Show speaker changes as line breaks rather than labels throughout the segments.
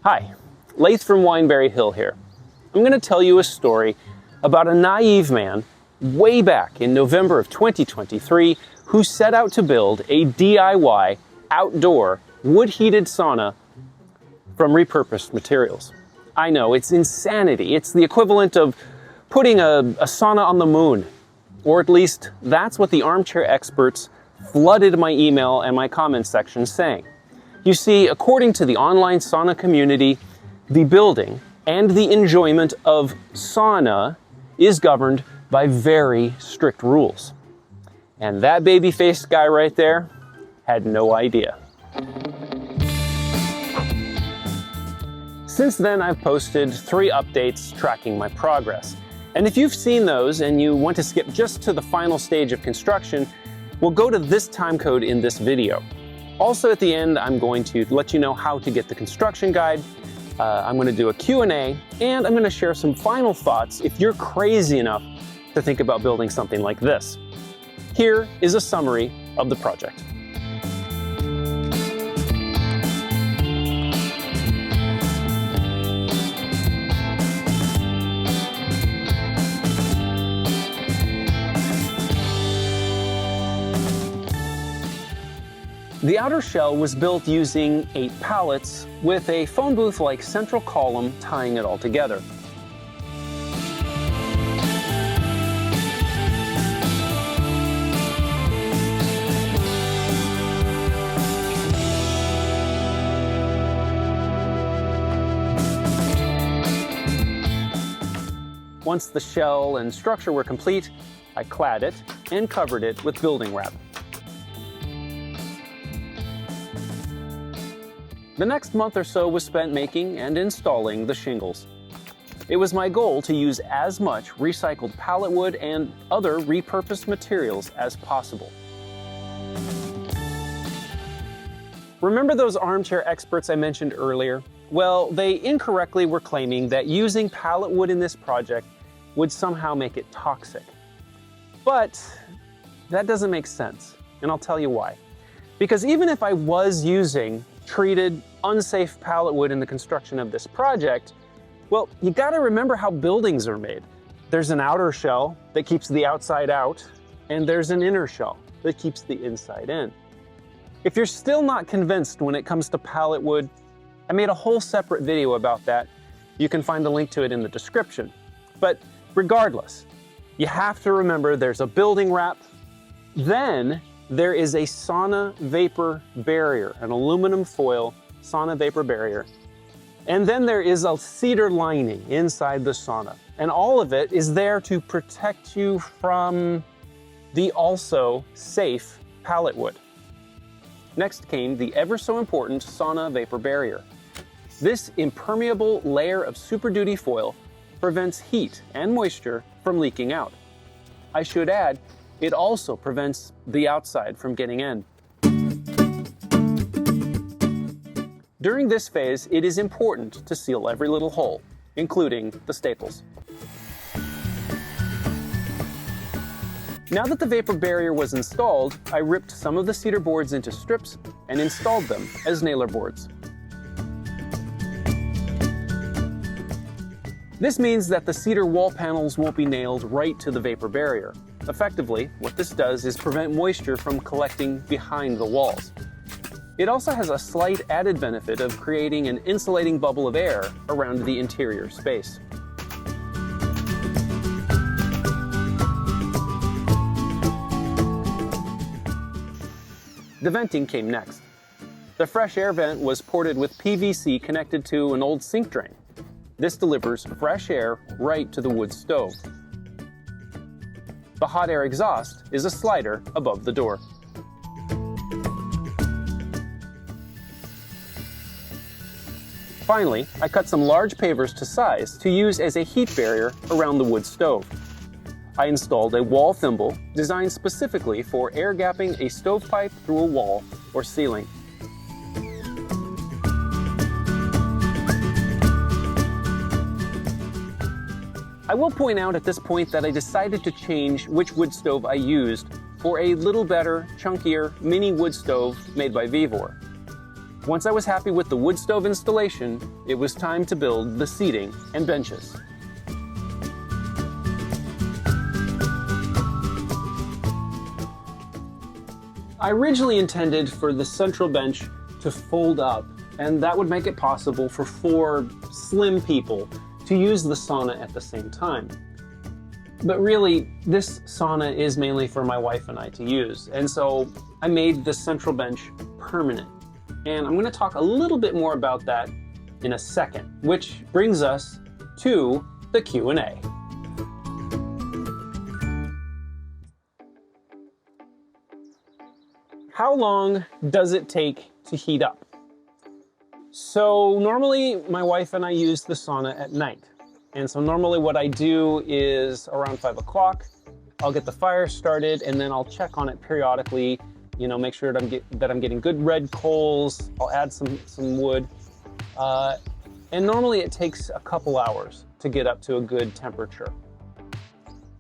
Hi, Laith from Wineberry Hill here. I'm going to tell you a story about a naive man way back in November of 2023 who set out to build a DIY outdoor wood-heated sauna from repurposed materials. I know, it's insanity. It's the equivalent of putting a sauna on the moon. Or at least that's what the armchair experts flooded my email and my comments section saying. You see, according to the online sauna community, the building and the enjoyment of sauna is governed by very strict rules. And that baby-faced guy right there had no idea. Since then, I've posted 3 updates tracking my progress. And if you've seen those and you want to skip just to the final stage of construction, we'll go to this timecode in this video. Also at the end, I'm going to let you know how to get the construction guide. I'm going to do a Q&A, and I'm going to share some final thoughts if you're crazy enough to think about building something like this. Here is a summary of the project. The outer shell was built using 8 pallets with a phone booth-like central column tying it all together. Once the shell and structure were complete, I clad it and covered it with building wrap. The next month or so was spent making and installing the shingles. It was my goal to use as much recycled pallet wood and other repurposed materials as possible. Remember those armchair experts I mentioned earlier? Well, they incorrectly were claiming that using pallet wood in this project would somehow make it toxic. But that doesn't make sense, and I'll tell you why. Because even if I was using treated, unsafe pallet wood in the construction of this project, well, you gotta remember how buildings are made. There's an outer shell that keeps the outside out, and there's an inner shell that keeps the inside in. If you're still not convinced when it comes to pallet wood, I made a whole separate video about that. You can find the link to it in the description. But regardless, you have to remember there's a building wrap, then there is a sauna vapor barrier, an aluminum foil sauna vapor barrier. And then there is a cedar lining inside the sauna. And all of it is there to protect you from the also safe pallet wood. Next came the ever so important sauna vapor barrier. This impermeable layer of Super Duty foil prevents heat and moisture from leaking out. I should add, it also prevents the outside from getting in. During this phase, it is important to seal every little hole, including the staples. Now that the vapor barrier was installed, I ripped some of the cedar boards into strips and installed them as nailer boards. This means that the cedar wall panels won't be nailed right to the vapor barrier. Effectively, what this does is prevent moisture from collecting behind the walls. It also has a slight added benefit of creating an insulating bubble of air around the interior space. The venting came next. The fresh air vent was ported with PVC connected to an old sink drain. This delivers fresh air right to the wood stove. The hot air exhaust is a slider above the door. Finally, I cut some large pavers to size to use as a heat barrier around the wood stove. I installed a wall thimble designed specifically for air gapping a stovepipe through a wall or ceiling. I will point out at this point that I decided to change which wood stove I used for a little better, chunkier mini wood stove made by Vevor. Once I was happy with the wood stove installation, it was time to build the seating and benches. I originally intended for the central bench to fold up, and that would make it possible for 4 slim people to use the sauna at the same time. But really, this sauna is mainly for my wife and I to use, and so I made the central bench permanent. And I'm going to talk a little bit more about that in a second, which brings us to the Q&A. How long does it take to heat up? So normally my wife and I use the sauna at night. And so normally what I do is around 5 o'clock, I'll get the fire started and then I'll check on it periodically, make sure that I'm getting good red coals. I'll add some wood. And normally it takes a couple hours to get up to a good temperature.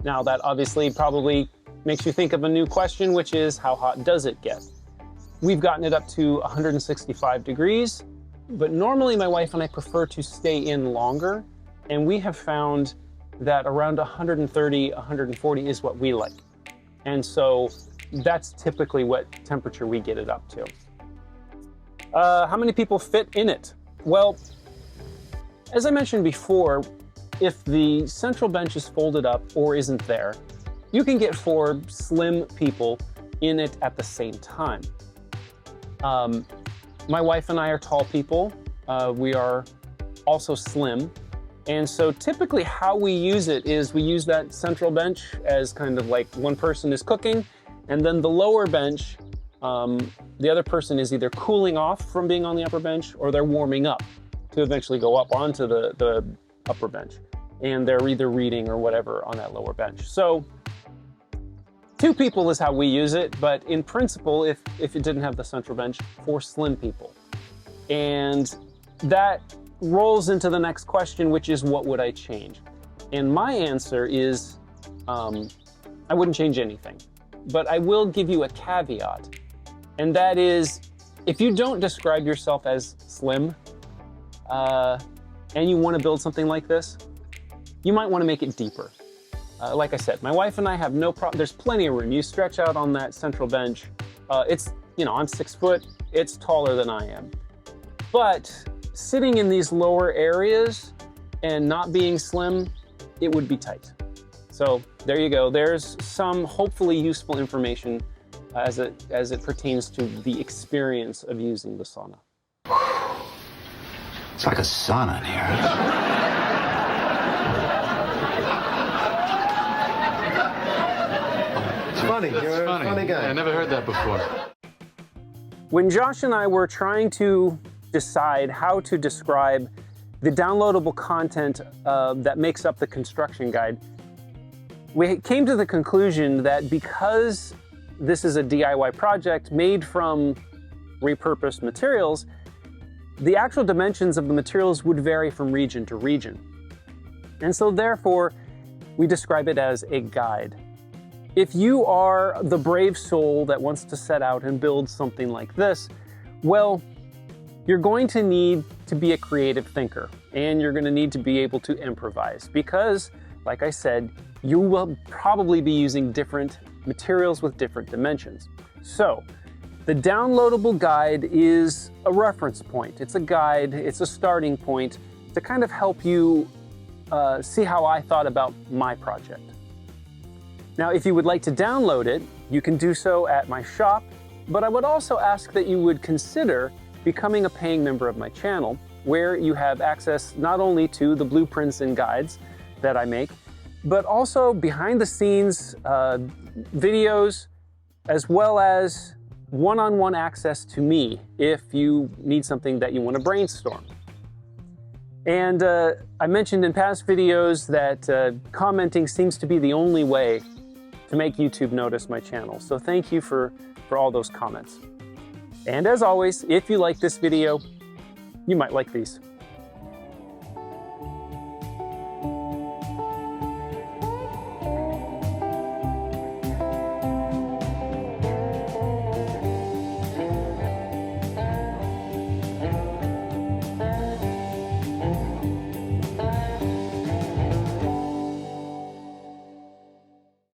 Now that obviously probably makes you think of a new question, which is how hot does it get? We've gotten it up to 165 degrees, but normally my wife and I prefer to stay in longer, and we have found that around 130, 140 is what we like. And so that's typically what temperature we get it up to. How many people fit in it? Well, as I mentioned before, if the central bench is folded up or isn't there, you can get 4 slim people in it at the same time. My wife and I are tall people. We are also slim. And so typically how we use it is we use that central bench as kind of like one person is cooking, and then the lower bench, the other person is either cooling off from being on the upper bench or they're warming up to eventually go up onto the upper bench. And they're either reading or whatever on that lower bench. So 2 people is how we use it, but in principle, if it didn't have the central bench, 4 slim people. And that rolls into the next question, which is what would I change? And my answer is, I wouldn't change anything, but I will give you a caveat. And that is, if you don't describe yourself as slim, and you want to build something like this, you might want to make it deeper. Like I said, my wife and I have no problem. There's plenty of room. You stretch out on that central bench. I'm 6 foot. It's taller than I am. But sitting in these lower areas and not being slim, it would be tight. So there you go. There's some hopefully useful information as it pertains to the experience of using the sauna.
It's like a sauna in here.
Funny. You're a funny guy.
I never heard that before.
When Josh and I were trying to decide how to describe the downloadable content that makes up the construction guide, we came to the conclusion that because this is a DIY project made from repurposed materials, the actual dimensions of the materials would vary from region to region. And so therefore, we describe it as a guide. If you are the brave soul that wants to set out and build something like this, well, you're going to need to be a creative thinker, and you're going to need to be able to improvise because, like I said, you will probably be using different materials with different dimensions. So, the downloadable guide is a reference point. It's a guide, it's a starting point to kind of help you see how I thought about my project. Now, if you would like to download it, you can do so at my shop, but I would also ask that you would consider becoming a paying member of my channel, where you have access not only to the blueprints and guides that I make, but also behind the scenes videos, as well as one-on-one access to me if you need something that you want to brainstorm. And I mentioned in past videos that commenting seems to be the only way to make YouTube notice my channel. So thank you for all those comments. And as always, if you like this video, you might like these.